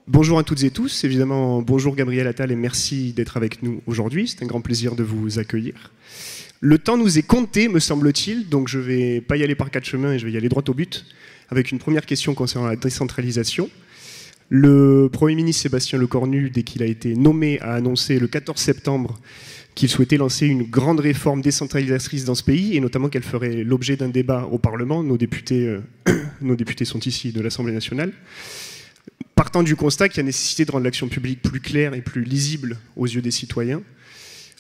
Bonjour à toutes et tous, évidemment bonjour Gabriel Attal et merci d'être avec nous aujourd'hui, c'est un grand plaisir de vous accueillir. Le temps nous est compté me semble-t-il, donc je ne vais pas y aller par quatre chemins et je vais y aller droit au but, avec une première question concernant la décentralisation. Le Premier ministre Sébastien Lecornu, dès qu'il a été nommé, a annoncé le 14 septembre qu'il souhaitait lancer une grande réforme décentralisatrice dans ce pays, et notamment qu'elle ferait l'objet d'un débat au Parlement. Nos députés sont ici de l'Assemblée nationale. Partant du constat qu'il y a nécessité de rendre l'action publique plus claire et plus lisible aux yeux des citoyens,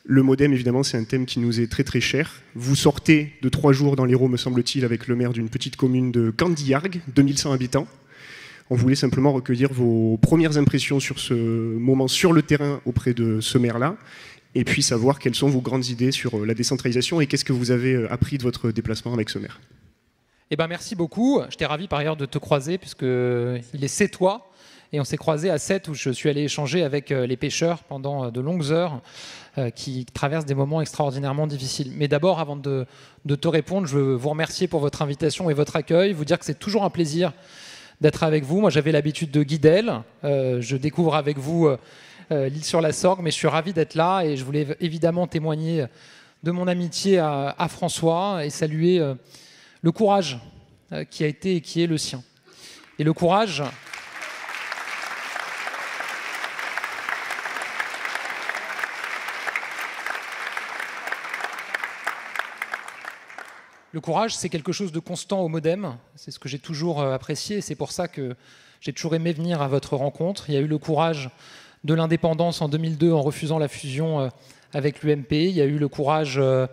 le MoDem, évidemment, c'est un thème qui nous est très très cher. Vous sortez de 3 jours dans l'Hérault, me semble-t-il, avec le maire d'une petite commune de Candiargues, 2100 habitants. On voulait simplement recueillir vos premières impressions sur ce moment sur le terrain auprès de ce maire-là, et puis savoir quelles sont vos grandes idées sur la décentralisation et qu'est-ce que vous avez appris de votre déplacement avec ce maire. Eh ben, merci beaucoup. J'étais ravi par ailleurs de te croiser puisqu'il est Sétois. Et on s'est croisés à Sète où je suis allé échanger avec les pêcheurs pendant de longues heures qui traversent des moments extraordinairement difficiles. Mais d'abord, avant de te répondre, je veux vous remercier pour votre invitation et votre accueil, vous dire que c'est toujours un plaisir d'être avec vous. Moi, j'avais l'habitude de Guidel. Je découvre avec vous l'île sur la Sorgue, mais je suis ravi d'être là et je voulais évidemment témoigner de mon amitié à François et saluer le courage qui a été et qui est le sien. Et le courage... Le courage, c'est quelque chose de constant au MoDem. C'est ce que j'ai toujours apprécié. C'est pour ça que j'ai toujours aimé venir à votre rencontre. Il y a eu le courage de l'indépendance en 2002 en refusant la fusion avec l'UMP. Il y a eu le courage de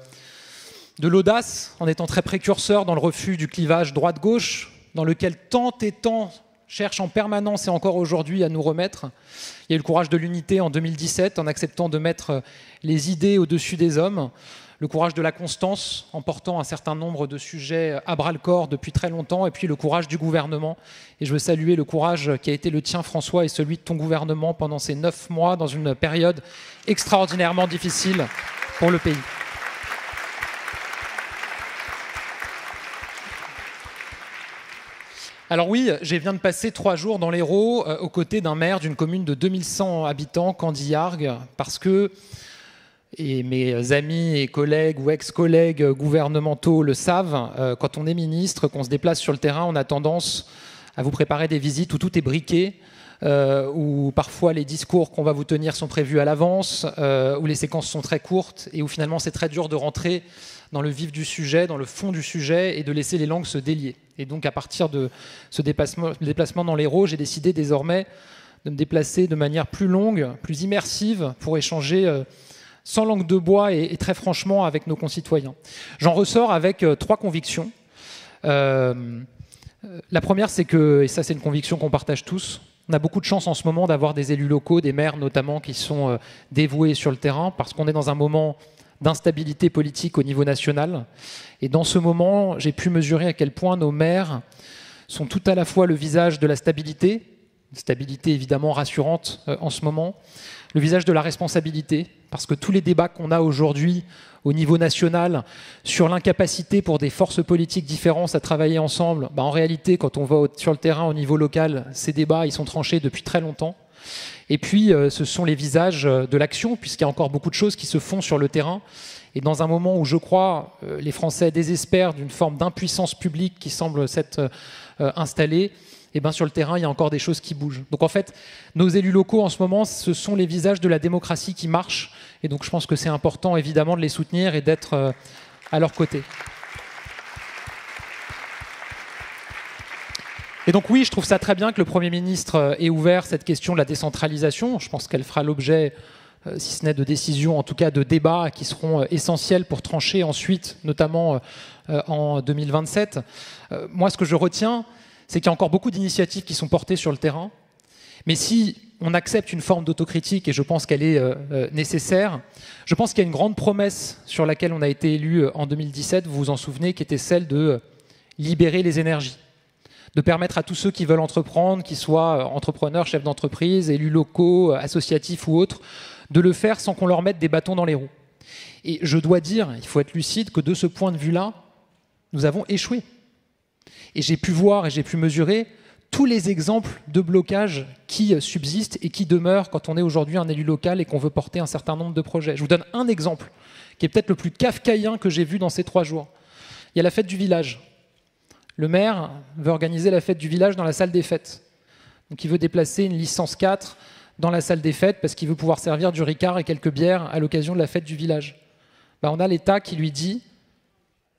l'audace en étant très précurseur dans le refus du clivage droite-gauche, dans lequel tant et tant cherchent en permanence et encore aujourd'hui à nous remettre. Il y a eu le courage de l'unité en 2017 en acceptant de mettre les idées au-dessus des hommes. Le courage de la constance en portant un certain nombre de sujets à bras-le-corps depuis très longtemps, et puis le courage du gouvernement. Et je veux saluer le courage qui a été le tien, François, et celui de ton gouvernement pendant ces 9 mois, dans une période extraordinairement difficile pour le pays. Alors oui, je viens de passer 3 jours dans l'Hérault aux côtés d'un maire d'une commune de 2100 habitants, Candiargues, parce que... et mes amis et collègues ou ex-collègues gouvernementaux le savent, quand on est ministre, qu'on se déplace sur le terrain, on a tendance à vous préparer des visites où tout est briqué, où parfois les discours qu'on va vous tenir sont prévus à l'avance, où les séquences sont très courtes et où finalement c'est très dur de rentrer dans le vif du sujet, dans le fond du sujet et de laisser les langues se délier. Et donc à partir de ce déplacement dans l'Hérault, j'ai décidé désormais de me déplacer de manière plus longue, plus immersive pour échanger sans langue de bois et très franchement avec nos concitoyens. J'en ressors avec 3 convictions. La première, c'est que, et ça c'est une conviction qu'on partage tous, on a beaucoup de chance en ce moment d'avoir des élus locaux, des maires notamment, qui sont dévoués sur le terrain, parce qu'on est dans un moment d'instabilité politique au niveau national. Et dans ce moment, j'ai pu mesurer à quel point nos maires sont tout à la fois le visage de la stabilité, une stabilité évidemment rassurante en ce moment, le visage de la responsabilité, parce que tous les débats qu'on a aujourd'hui au niveau national sur l'incapacité pour des forces politiques différentes à travailler ensemble, en réalité, quand on va sur le terrain au niveau local, ces débats ils sont tranchés depuis très longtemps. Et puis, ce sont les visages de l'action, puisqu'il y a encore beaucoup de choses qui se font sur le terrain. Et dans un moment où, je crois, les Français désespèrent d'une forme d'impuissance publique qui semble s'être installée, et sur le terrain, il y a encore des choses qui bougent. Donc en fait, nos élus locaux en ce moment, ce sont les visages de la démocratie qui marchent. Et donc je pense que c'est important évidemment de les soutenir et d'être à leur côté. Et donc oui, je trouve ça très bien que le Premier ministre ait ouvert cette question de la décentralisation. Je pense qu'elle fera l'objet, si ce n'est de décisions, en tout cas de débats qui seront essentiels pour trancher ensuite, notamment en 2027. Moi, ce que je retiens, c'est qu'il y a encore beaucoup d'initiatives qui sont portées sur le terrain. Mais si on accepte une forme d'autocritique, et je pense qu'elle est nécessaire, je pense qu'il y a une grande promesse sur laquelle on a été élu en 2017, vous vous en souvenez, qui était celle de libérer les énergies, de permettre à tous ceux qui veulent entreprendre, qu'ils soient entrepreneurs, chefs d'entreprise, élus locaux, associatifs ou autres, de le faire sans qu'on leur mette des bâtons dans les roues. Et je dois dire, il faut être lucide, que de ce point de vue-là, nous avons échoué. Et j'ai pu voir et j'ai pu mesurer tous les exemples de blocage qui subsistent et qui demeurent quand on est aujourd'hui un élu local et qu'on veut porter un certain nombre de projets. Je vous donne un exemple qui est peut-être le plus kafkaïen que j'ai vu dans ces 3 jours. Il y a la fête du village. Le maire veut organiser la fête du village dans la salle des fêtes. Donc il veut déplacer une licence 4 dans la salle des fêtes parce qu'il veut pouvoir servir du Ricard et quelques bières à l'occasion de la fête du village. On a l'État qui lui dit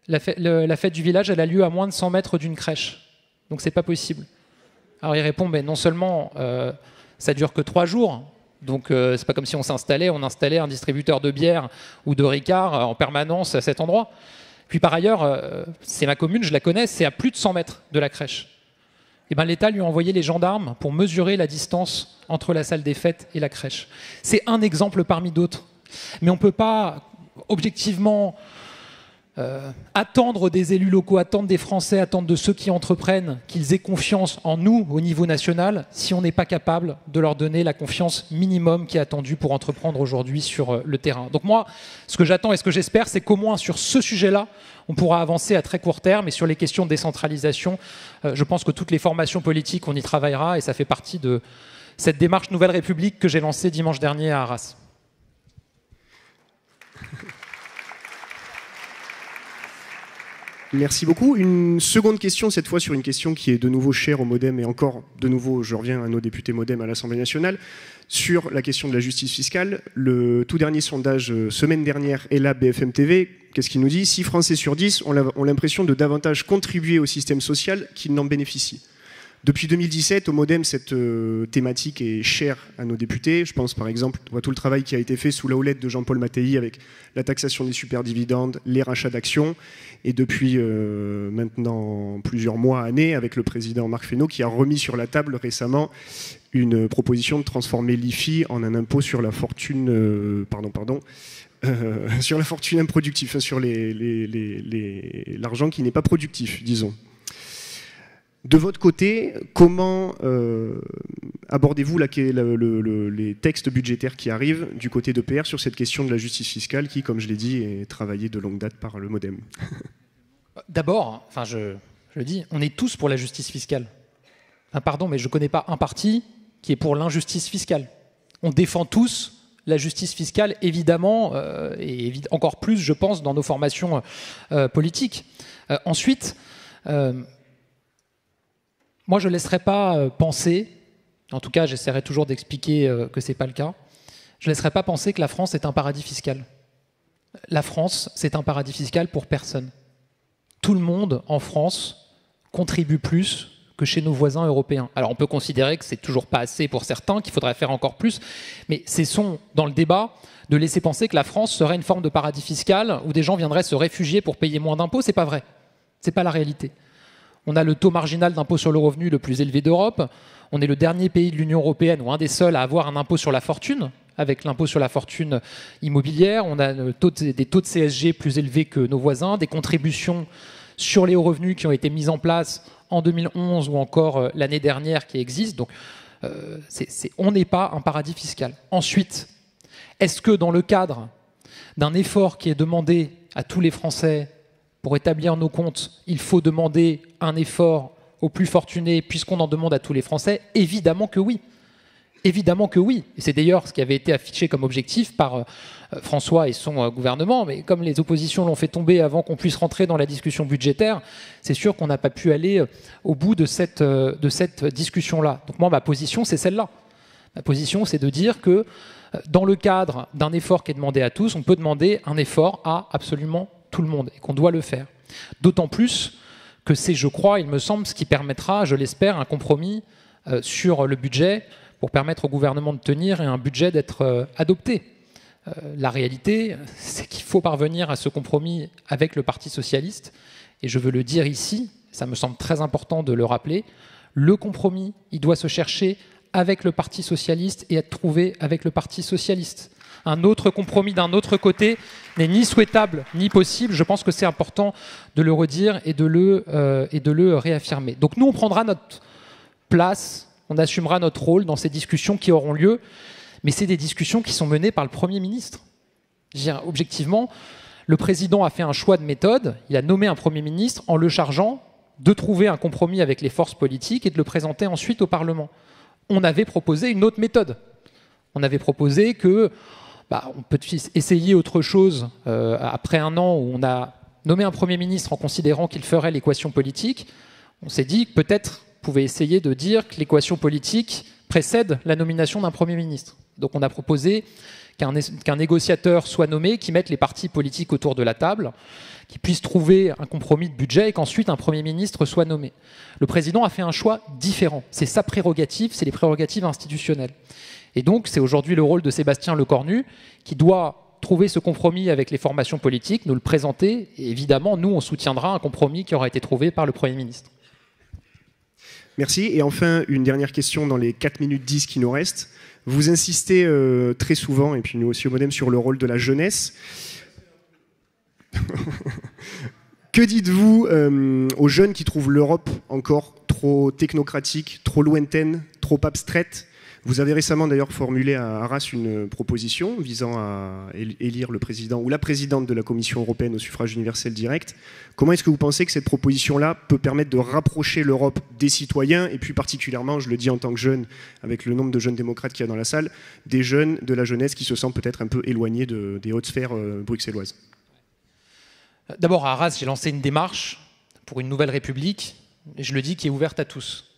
la fête du village, elle a lieu à moins de 100 mètres d'une crèche. Donc c'est pas possible. Alors il répond, mais non seulement ça dure que 3 jours, donc c'est pas comme si on installait un distributeur de bière ou de Ricard en permanence à cet endroit. Puis par ailleurs, c'est ma commune, je la connais, c'est à plus de 100 mètres de la crèche. Et l'État lui a envoyé les gendarmes pour mesurer la distance entre la salle des fêtes et la crèche. C'est un exemple parmi d'autres. Mais on ne peut pas objectivement attendre des élus locaux, attendre des Français, attendre de ceux qui entreprennent qu'ils aient confiance en nous au niveau national si on n'est pas capable de leur donner la confiance minimum qui est attendue pour entreprendre aujourd'hui sur le terrain. Donc moi, ce que j'attends et ce que j'espère, c'est qu'au moins sur ce sujet-là, on pourra avancer à très court terme. Et sur les questions de décentralisation, je pense que toutes les formations politiques, on y travaillera et ça fait partie de cette démarche Nouvelle République que j'ai lancée dimanche dernier à Arras. Merci beaucoup. Une seconde question, cette fois sur une question qui est de nouveau chère au MoDem et encore de nouveau, je reviens à nos députés MoDem à l'Assemblée nationale, sur la question de la justice fiscale. Le tout dernier sondage semaine dernière est là, BFM TV. Qu'est-ce qu'il nous dit? 6 Français sur 10 ont l'impression de davantage contribuer au système social qu'ils n'en bénéficient. Depuis 2017, au MoDem, cette thématique est chère à nos députés. Je pense par exemple à tout le travail qui a été fait sous la houlette de Jean-Paul Mattei avec la taxation des superdividendes, les rachats d'actions, et depuis maintenant plusieurs mois, années, avec le président Marc Fesneau qui a remis sur la table récemment une proposition de transformer l'IFI en un impôt sur la fortune, sur la fortune improductive, sur l'argent qui n'est pas productif, disons. De votre côté, comment abordez-vous les textes budgétaires qui arrivent du côté de PR sur cette question de la justice fiscale qui, comme je l'ai dit, est travaillée de longue date par le MoDem? D'abord, je le dis, on est tous pour la justice fiscale. Pardon, mais je ne connais pas un parti qui est pour l'injustice fiscale. On défend tous la justice fiscale, évidemment, et encore plus, je pense, dans nos formations politiques. Ensuite, moi, je ne laisserai pas penser, en tout cas, j'essaierai toujours d'expliquer que ce n'est pas le cas, je ne laisserai pas penser que la France est un paradis fiscal. La France, c'est un paradis fiscal pour personne. Tout le monde, en France, contribue plus que chez nos voisins européens. Alors, on peut considérer que c'est toujours pas assez pour certains, qu'il faudrait faire encore plus, mais cessons, dans le débat, de laisser penser que la France serait une forme de paradis fiscal où des gens viendraient se réfugier pour payer moins d'impôts. C'est pas vrai. C'est pas la réalité. On a le taux marginal d'impôt sur le revenu le plus élevé d'Europe. On est le dernier pays de l'Union européenne, ou un des seuls, à avoir un impôt sur la fortune, avec l'impôt sur la fortune immobilière. On a des taux de CSG plus élevés que nos voisins, des contributions sur les hauts revenus qui ont été mises en place en 2011 ou encore l'année dernière qui existent. Donc, on n'est pas un paradis fiscal. Ensuite, est-ce que dans le cadre d'un effort qui est demandé à tous les Français pour établir nos comptes, il faut demander un effort aux plus fortunés puisqu'on en demande à tous les Français? Évidemment que oui. Évidemment que oui. Et c'est d'ailleurs ce qui avait été affiché comme objectif par François et son gouvernement. Mais comme les oppositions l'ont fait tomber avant qu'on puisse rentrer dans la discussion budgétaire, c'est sûr qu'on n'a pas pu aller au bout de cette discussion-là. Donc moi, ma position, c'est celle-là. Ma position, c'est de dire que dans le cadre d'un effort qui est demandé à tous, on peut demander un effort à absolument tout le monde et qu'on doit le faire. D'autant plus que c'est, je crois, il me semble, ce qui permettra, je l'espère, un compromis sur le budget pour permettre au gouvernement de tenir et un budget d'être adopté. La réalité, c'est qu'il faut parvenir à ce compromis avec le Parti socialiste. Et je veux le dire ici, ça me semble très important de le rappeler, le compromis, il doit se chercher avec le Parti socialiste et être trouvé avec le Parti socialiste. Un autre compromis d'un autre côté n'est ni souhaitable ni possible. Je pense que c'est important de le redire et de le réaffirmer. Donc nous, on prendra notre place, on assumera notre rôle dans ces discussions qui auront lieu, mais c'est des discussions qui sont menées par le Premier ministre. Je veux dire, objectivement, le président a fait un choix de méthode, il a nommé un Premier ministre en le chargeant de trouver un compromis avec les forces politiques et de le présenter ensuite au Parlement. On avait proposé une autre méthode. On avait proposé que on peut essayer autre chose après un an où on a nommé un Premier ministre en considérant qu'il ferait l'équation politique. On s'est dit que peut-être on pouvait essayer de dire que l'équation politique précède la nomination d'un Premier ministre. Donc on a proposé qu'un négociateur soit nommé, qui mette les partis politiques autour de la table, qui puisse trouver un compromis de budget et qu'ensuite un Premier ministre soit nommé. Le président a fait un choix différent. C'est sa prérogative, c'est les prérogatives institutionnelles. Et donc c'est aujourd'hui le rôle de Sébastien Lecornu qui doit trouver ce compromis avec les formations politiques, nous le présenter, et évidemment, nous, on soutiendra un compromis qui aura été trouvé par le Premier ministre. Merci. Et enfin, une dernière question dans les 4 minutes 10 qui nous restent. Vous insistez très souvent, et puis nous aussi au Modem, sur le rôle de la jeunesse. Que dites-vous aux jeunes qui trouvent l'Europe encore trop technocratique, trop lointaine, trop abstraite ? Vous avez récemment d'ailleurs formulé à Arras une proposition visant à élire le président ou la présidente de la Commission européenne au suffrage universel direct. Comment est-ce que vous pensez que cette proposition-là peut permettre de rapprocher l'Europe des citoyens et plus particulièrement, je le dis en tant que jeune, avec le nombre de jeunes démocrates qu'il y a dans la salle, des jeunes de la jeunesse qui se sentent peut-être un peu éloignés des hautes sphères bruxelloises? D'abord, à Arras, j'ai lancé une démarche pour une nouvelle République, et je le dis, qui est ouverte à tous.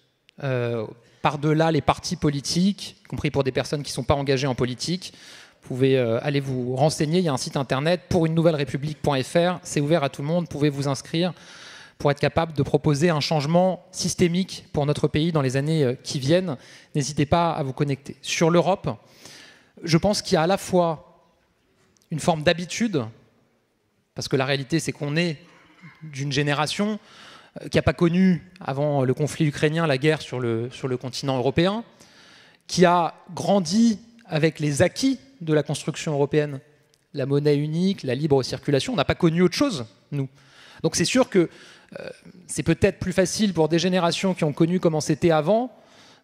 Par-delà les partis politiques, y compris pour des personnes qui ne sont pas engagées en politique, vous pouvez aller vous renseigner, il y a un site internet pourunenouvellerepublique.fr, c'est ouvert à tout le monde, vous pouvez vous inscrire pour être capable de proposer un changement systémique pour notre pays dans les années qui viennent. N'hésitez pas à vous connecter. Sur l'Europe, je pense qu'il y a à la fois une forme d'habitude, parce que la réalité c'est qu'on est d'une génération qui n'a pas connu, avant le conflit ukrainien, la guerre sur le continent européen, qui a grandi avec les acquis de la construction européenne, la monnaie unique, la libre circulation. On n'a pas connu autre chose, nous. Donc c'est sûr que c'est peut-être plus facile pour des générations qui ont connu comment c'était avant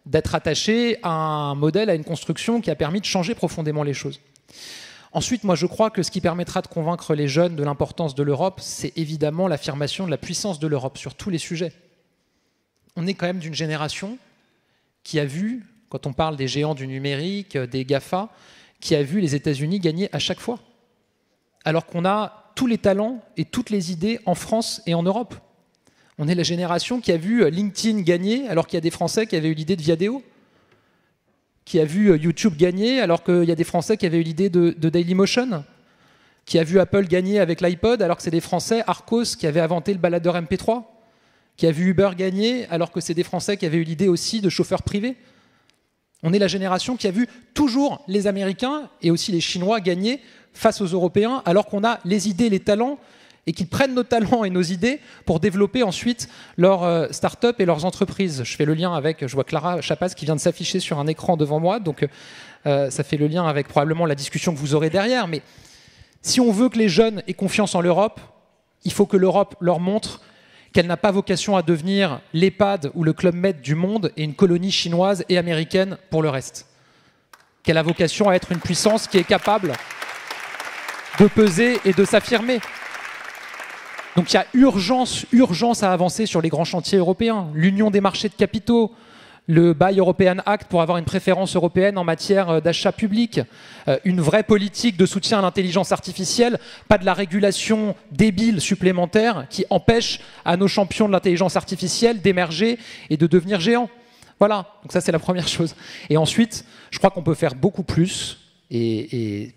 d'être attachées à un modèle, à une construction qui a permis de changer profondément les choses. Ensuite, moi, je crois que ce qui permettra de convaincre les jeunes de l'importance de l'Europe, c'est évidemment l'affirmation de la puissance de l'Europe sur tous les sujets. On est quand même d'une génération qui a vu, quand on parle des géants du numérique, des GAFA, qui a vu les États-Unis gagner à chaque fois, alors qu'on a tous les talents et toutes les idées en France et en Europe. On est la génération qui a vu LinkedIn gagner, alors qu'il y a des Français qui avaient eu l'idée de Viadeo, qui a vu YouTube gagner alors qu'il y a des Français qui avaient eu l'idée de Dailymotion, qui a vu Apple gagner avec l'iPod alors que c'est des Français, Arcos, qui avaient inventé le baladeur MP3, qui a vu Uber gagner alors que c'est des Français qui avaient eu l'idée aussi de chauffeurs privés. On est la génération qui a vu toujours les Américains et aussi les Chinois gagner face aux Européens alors qu'on a les idées, les talents, et qu'ils prennent nos talents et nos idées pour développer ensuite leurs start-up et leurs entreprises. Je fais le lien avec, je vois Clara Chapas qui vient de s'afficher sur un écran devant moi, donc ça fait le lien avec probablement la discussion que vous aurez derrière. Mais si on veut que les jeunes aient confiance en l'Europe, il faut que l'Europe leur montre qu'elle n'a pas vocation à devenir l'EHPAD ou le Club Med du monde et une colonie chinoise et américaine pour le reste. Qu'elle a vocation à être une puissance qui est capable de peser et de s'affirmer. Donc il y a urgence à avancer sur les grands chantiers européens. L'union des marchés de capitaux, le Buy European Act pour avoir une préférence européenne en matière d'achat public, une vraie politique de soutien à l'intelligence artificielle, pas de la régulation débile supplémentaire qui empêche à nos champions de l'intelligence artificielle d'émerger et de devenir géants. Voilà, donc ça c'est la première chose. Et ensuite, je crois qu'on peut faire beaucoup plus et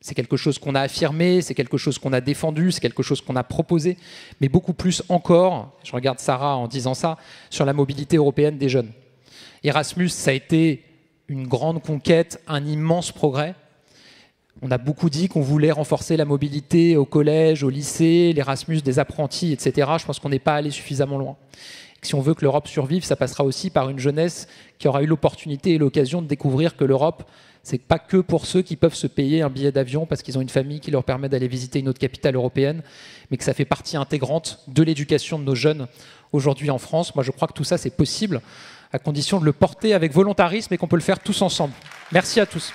c'est quelque chose qu'on a affirmé, c'est quelque chose qu'on a défendu, c'est quelque chose qu'on a proposé, mais beaucoup plus encore, je regarde Sarah en disant ça, sur la mobilité européenne des jeunes. Erasmus, ça a été une grande conquête, un immense progrès. On a beaucoup dit qu'on voulait renforcer la mobilité au collège, au lycée, l'Erasmus des apprentis, etc. Je pense qu'on n'est pas allé suffisamment loin. Et si on veut que l'Europe survive, ça passera aussi par une jeunesse qui aura eu l'opportunité et l'occasion de découvrir que l'Europe, c'est pas que pour ceux qui peuvent se payer un billet d'avion parce qu'ils ont une famille qui leur permet d'aller visiter une autre capitale européenne, mais que ça fait partie intégrante de l'éducation de nos jeunes aujourd'hui en France. Moi, je crois que tout ça, c'est possible, à condition de le porter avec volontarisme et qu'on peut le faire tous ensemble. Merci à tous.